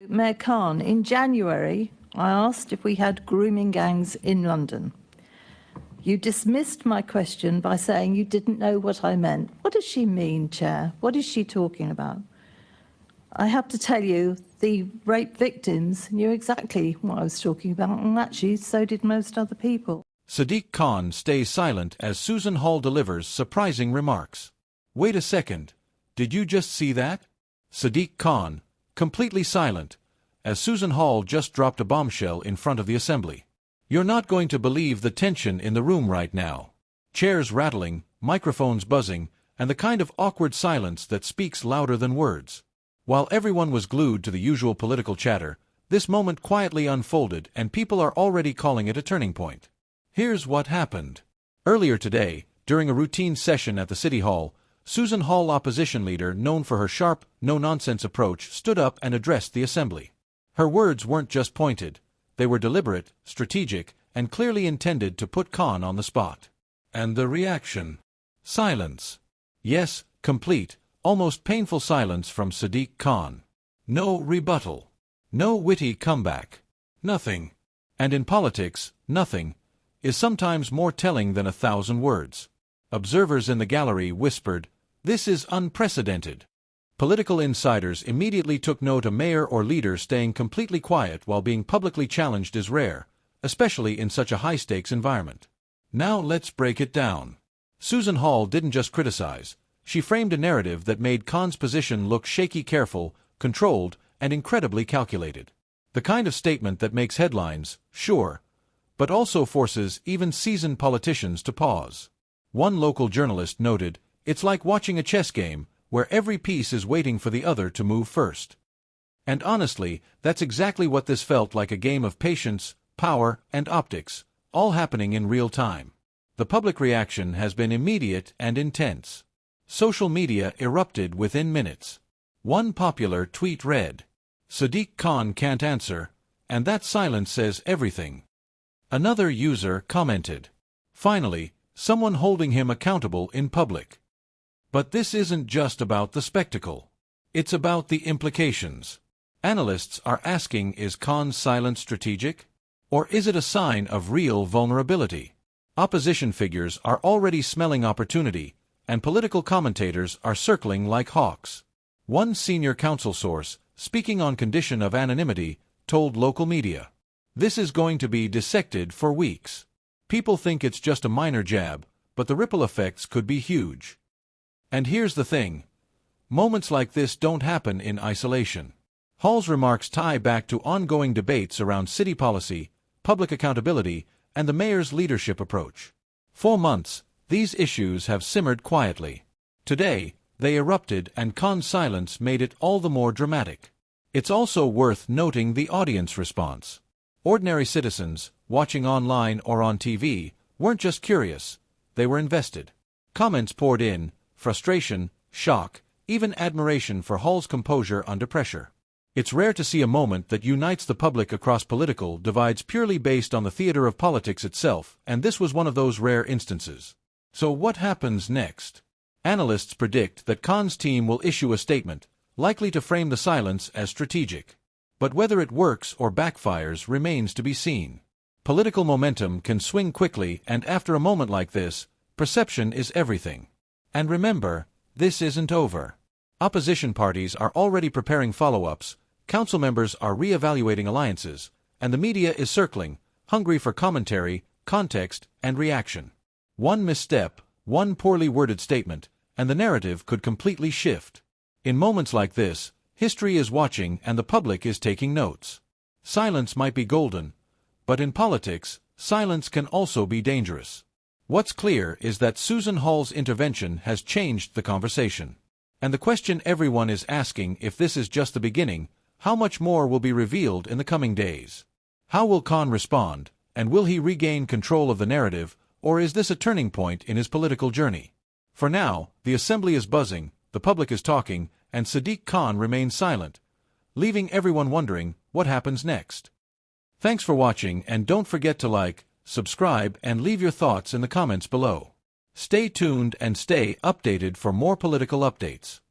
Mayor Khan, in January, I asked if we had grooming gangs in London. You dismissed my question by saying you didn't know what I meant. What does she mean, Chair? What is she talking about? I have to tell you, the rape victims knew exactly what I was talking about, and actually so did most other people. SADIQ Khan stays silent as Susan Hall delivers surprising remarks. Wait a second, did you just see that? SADIQ Khan, completely silent, as Susan Hall just dropped a bombshell in front of the Assembly. You're not going to believe the tension in the room right now. Chairs rattling, microphones buzzing, and the kind of awkward silence that speaks louder than words. While everyone was glued to the usual political chatter, this moment quietly unfolded and people are already calling it a turning point. Here's what happened. Earlier today, during a routine session at the City Hall, Susan Hall, opposition leader known for her sharp, no-nonsense approach, stood up and addressed the Assembly. Her words weren't just pointed. They were deliberate, strategic, and clearly intended to put Khan on the spot. And the reaction? Silence. Yes, complete, almost painful silence from SADIQ Khan. No rebuttal. No witty comeback. Nothing. And in politics, nothing is sometimes more telling than 1,000 words. Observers in the gallery whispered, "This is unprecedented." Political insiders immediately took note. A mayor or leader staying completely quiet while being publicly challenged is rare, especially in such a high-stakes environment. Now let's break it down. Susan Hall didn't just criticize. She framed a narrative that made Khan's position look shaky, careful, controlled, and incredibly calculated. The kind of statement that makes headlines, sure, but also forces even seasoned politicians to pause. One local journalist noted, "It's like watching a chess game, where every piece is waiting for the other to move first." And honestly, that's exactly what this felt like, a game of patience, power, and optics, all happening in real time. The public reaction has been immediate and intense. Social media erupted within minutes. One popular tweet read, "SADIQ Khan can't answer, and that silence says everything." Another user commented, "Finally, someone holding him accountable in public." But this isn't just about the spectacle. It's about the implications. Analysts are asking, is Khan's silence strategic? Or is it a sign of real vulnerability? Opposition figures are already smelling opportunity, and political commentators are circling like hawks. One senior council source, speaking on condition of anonymity, told local media, "This is going to be dissected for weeks. People think it's just a minor jab, but the ripple effects could be huge." And here's the thing. Moments like this don't happen in isolation. Hall's remarks tie back to ongoing debates around city policy, public accountability, and the mayor's leadership approach. For months, these issues have simmered quietly. Today, they erupted, and Khan's silence made it all the more dramatic. It's also worth noting the audience response. Ordinary citizens, watching online or on TV, weren't just curious, they were invested. Comments poured in, frustration, shock, even admiration for Hall's composure under pressure. It's rare to see a moment that unites the public across political divides purely based on the theater of politics itself, and this was one of those rare instances. So what happens next? Analysts predict that Khan's team will issue a statement, likely to frame the silence as strategic. But whether it works or backfires remains to be seen. Political momentum can swing quickly, and after a moment like this, perception is everything. And remember, this isn't over. Opposition parties are already preparing follow-ups, council members are re-evaluating alliances, and the media is circling, hungry for commentary, context, and reaction. One misstep, one poorly worded statement, and the narrative could completely shift. In moments like this, history is watching and the public is taking notes. Silence might be golden, but in politics, silence can also be dangerous. What's clear is that Susan Hall's intervention has changed the conversation. And the question everyone is asking, if this is just the beginning, how much more will be revealed in the coming days? How will Khan respond, and will he regain control of the narrative, or is this a turning point in his political journey? For now, the Assembly is buzzing, the public is talking, and SADIQ Khan remains silent, leaving everyone wondering what happens next. Thanks for watching, and don't forget to like, subscribe, and leave your thoughts in the comments below. Stay tuned and stay updated for more political updates.